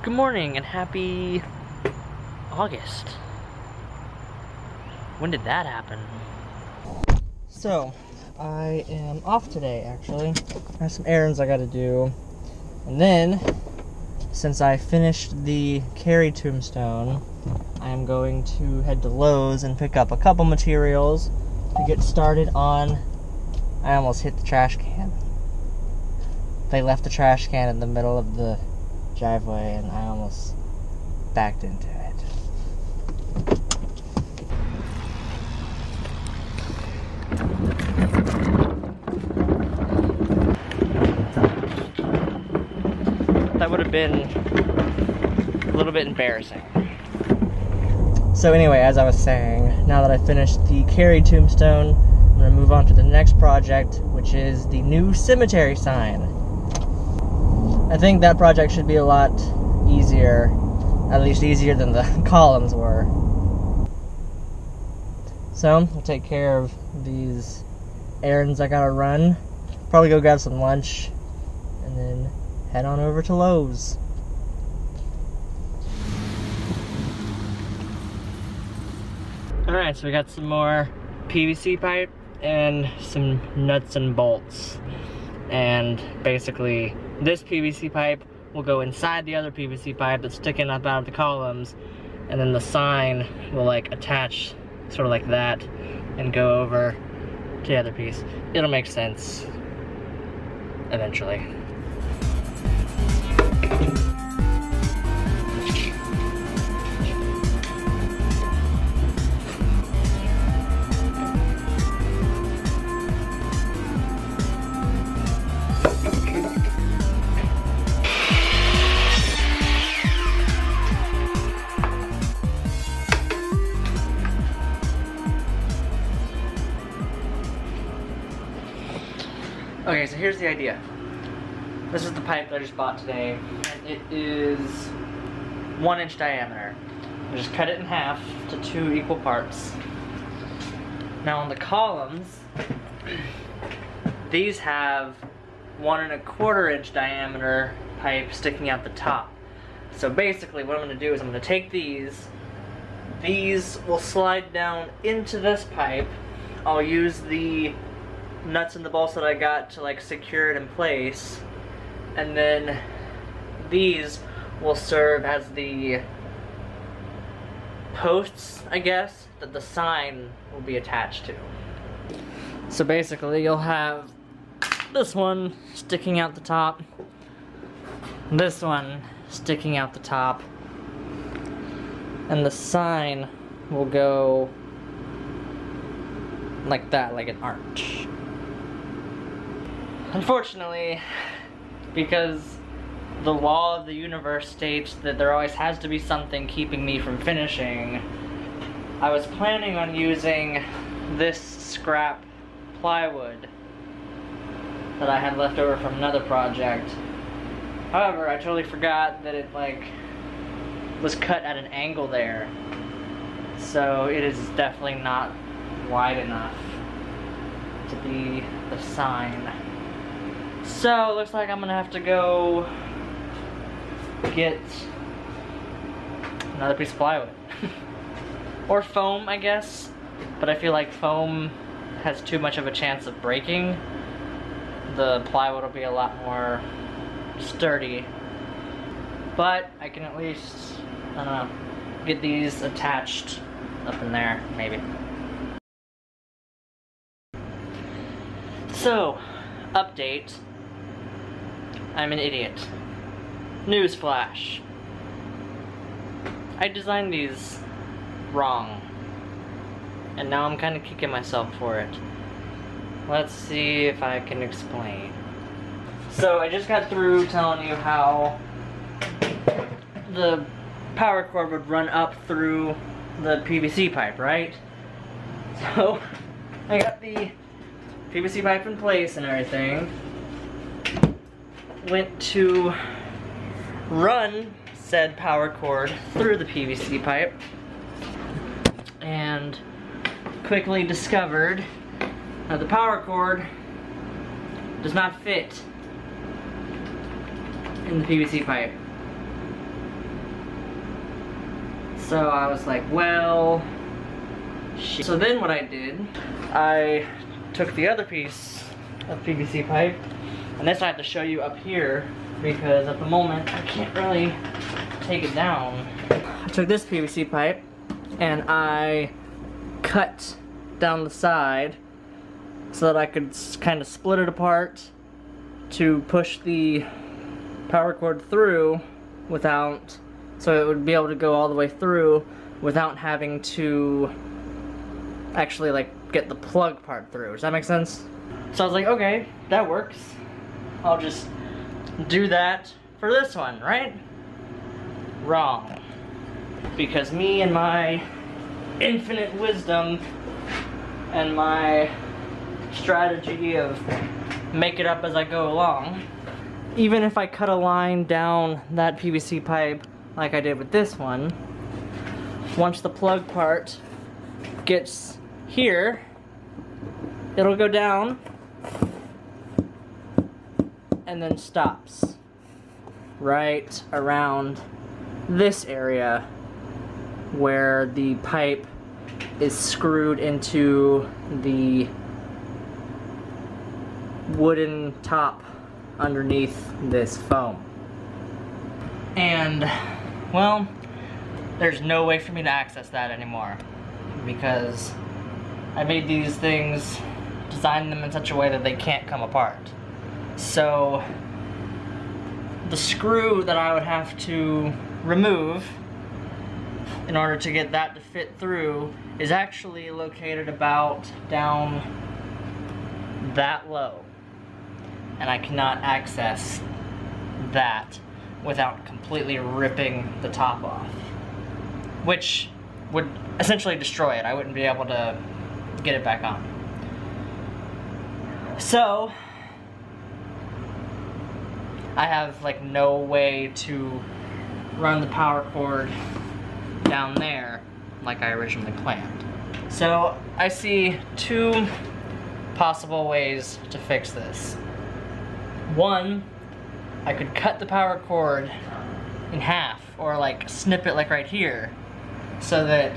Good morning and happy August. When did that happen? So, I am off today actually. I have some errands I gotta do. And then, since I finished the Carrie tombstone, I am going to head to Lowe's and pick up a couple materials to get started on... I almost hit the trash can. They left the trash can in the middle of the driveway and I almost backed into it. That would have been a little bit embarrassing. So anyway, as I was saying, now that I finished the Carrie tombstone, I'm going to move on to the next project, which is the new cemetery sign. I think that project should be a lot easier, at least easier than the columns were. So, I'll take care of these errands I gotta run, probably go grab some lunch, and then head on over to Lowe's. Alright, so we got some more PVC pipe and some nuts and bolts. And basically, this PVC pipe will go inside the other PVC pipe that's sticking up out of the columns, and then the sign will like attach sort of like that and go over to the other piece. It'll make sense eventually. Okay, so here's the idea. This is the pipe that I just bought today, and it is 1 inch diameter. I just cut it in half to 2 equal parts. Now on the columns, these have 1 1/4 inch diameter pipe sticking out the top. So basically what I'm going to do is I'm going to take these will slide down into this pipe. I'll use the nuts and the bolts that I got to like secure it in place, and then these will serve as the posts, I guess, that the sign will be attached to. So basically you'll have this one sticking out the top, this one sticking out the top, and the sign will go like that, like an arch. Unfortunately, because the law of the universe states that there always has to be something keeping me from finishing, I was planning on using this scrap plywood that I had left over from another project. However, I totally forgot that it like was cut at an angle there. So it is definitely not wide enough to be the sign. So, it looks like I'm gonna have to go get another piece of plywood. Or foam, I guess. But I feel like foam has too much of a chance of breaking. The plywood will be a lot more sturdy. But I can at least, I don't know, get these attached up in there, maybe. So, update. I'm an idiot. Newsflash. I designed these wrong. And now I'm kind of kicking myself for it. Let's see if I can explain. So I just got through telling you how the power cord would run up through the PVC pipe, right? So I got the PVC pipe in place and everything. Went to run said power cord through the PVC pipe and quickly discovered that the power cord does not fit in the PVC pipe. So I was like, well, shit. So then what I did, I took the other piece of PVC pipe, and this I have to show you up here because at the moment I can't really take it down. I took this PVC pipe and I cut down the side so that I could kind of split it apart to push the power cord through without, so it would be able to go all the way through without having to actually like get the plug part through. Does that make sense? So I was like, okay, that works. I'll just do that for this one, right? Wrong. Because me and my infinite wisdom and my strategy of make it up as I go along, even if I cut a line down that PVC pipe like I did with this one, once the plug part gets here, it'll go down and then stops right around this area where the pipe is screwed into the wooden top underneath this foam. And, well, there's no way for me to access that anymore because I made these things, designed them in such a way that they can't come apart. So the screw that I would have to remove in order to get that to fit through is actually located about down that low. And I cannot access that without completely ripping the top off, which would essentially destroy it. I wouldn't be able to get it back on. So I have like no way to run the power cord down there like I originally planned. So I see two possible ways to fix this. One, I could cut the power cord in half or like snip it like right here so that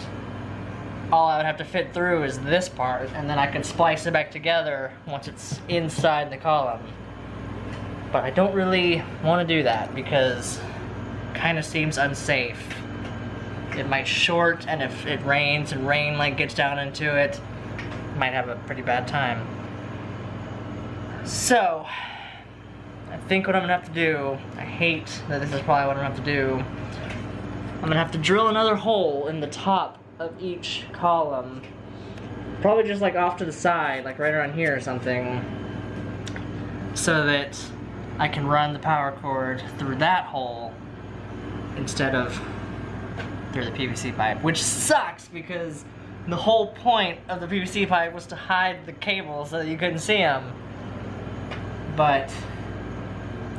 all I would have to fit through is this part, and then I could splice it back together once it's inside the column. But I don't really want to do that because it kind of seems unsafe. It might short, and if it rains and rain like gets down into it, might have a pretty bad time. So I think what I'm gonna have to do, I hate that this is probably what I'm gonna have to do, I'm gonna have to drill another hole in the top of each column, probably just like off to the side, like right around here or something, so that I can run the power cord through that hole instead of through the PVC pipe, which sucks because the whole point of the PVC pipe was to hide the cables so that you couldn't see them. But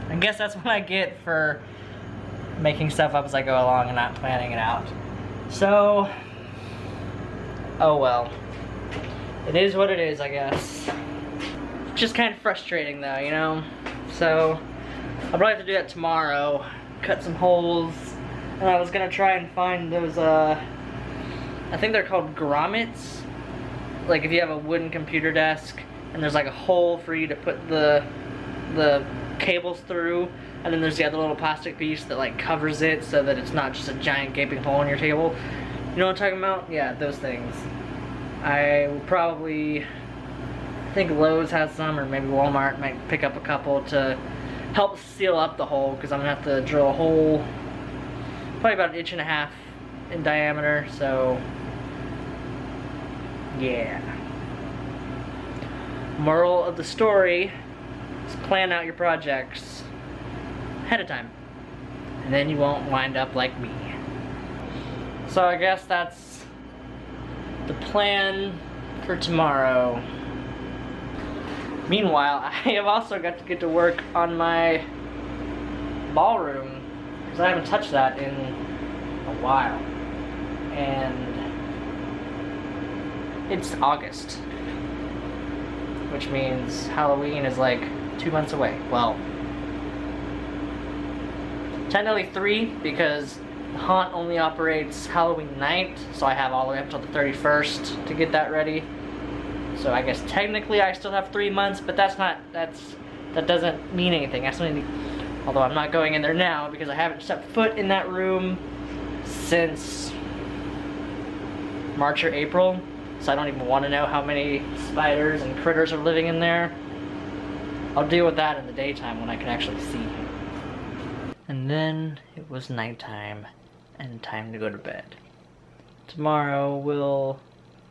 I guess that's what I get for making stuff up as I go along and not planning it out. So, oh well. It is what it is, I guess. Just kind of frustrating though, you know? So, I'll probably have to do that tomorrow. Cut some holes. And I was gonna try and find those, I think they're called grommets. Like if you have a wooden computer desk and there's like a hole for you to put the cables through, and then there's the other little plastic piece that like covers it so that it's not just a giant gaping hole in your table. You know what I'm talking about? Yeah, those things. I will probably, I think Lowe's has some, or maybe Walmart might pick up a couple to help seal up the hole, because I'm gonna have to drill a hole probably about 1.5 inches in diameter, so yeah. Moral of the story is plan out your projects ahead of time, and then you won't wind up like me. So I guess that's the plan for tomorrow. Meanwhile, I have also got to get to work on my ballroom, because I haven't touched that in a while. And it's August, which means Halloween is like 2 months away. Well, technically 3, because The haunt only operates Halloween night, so I have all the way up until the 31st to get that ready. So I guess technically I still have 3 months, but that doesn't mean anything. Although I'm not going in there now because I haven't stepped foot in that room since March or April, so I don't even want to know how many spiders and critters are living in there. I'll deal with that in the daytime when I can actually see. And then it was nighttime and time to go to bed. Tomorrow we'll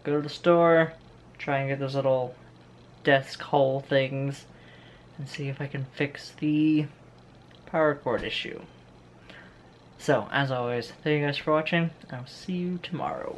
go to the store, try and get those little desk hole things, and see if I can fix the power cord issue. So, as always, thank you guys for watching. I'll see you tomorrow.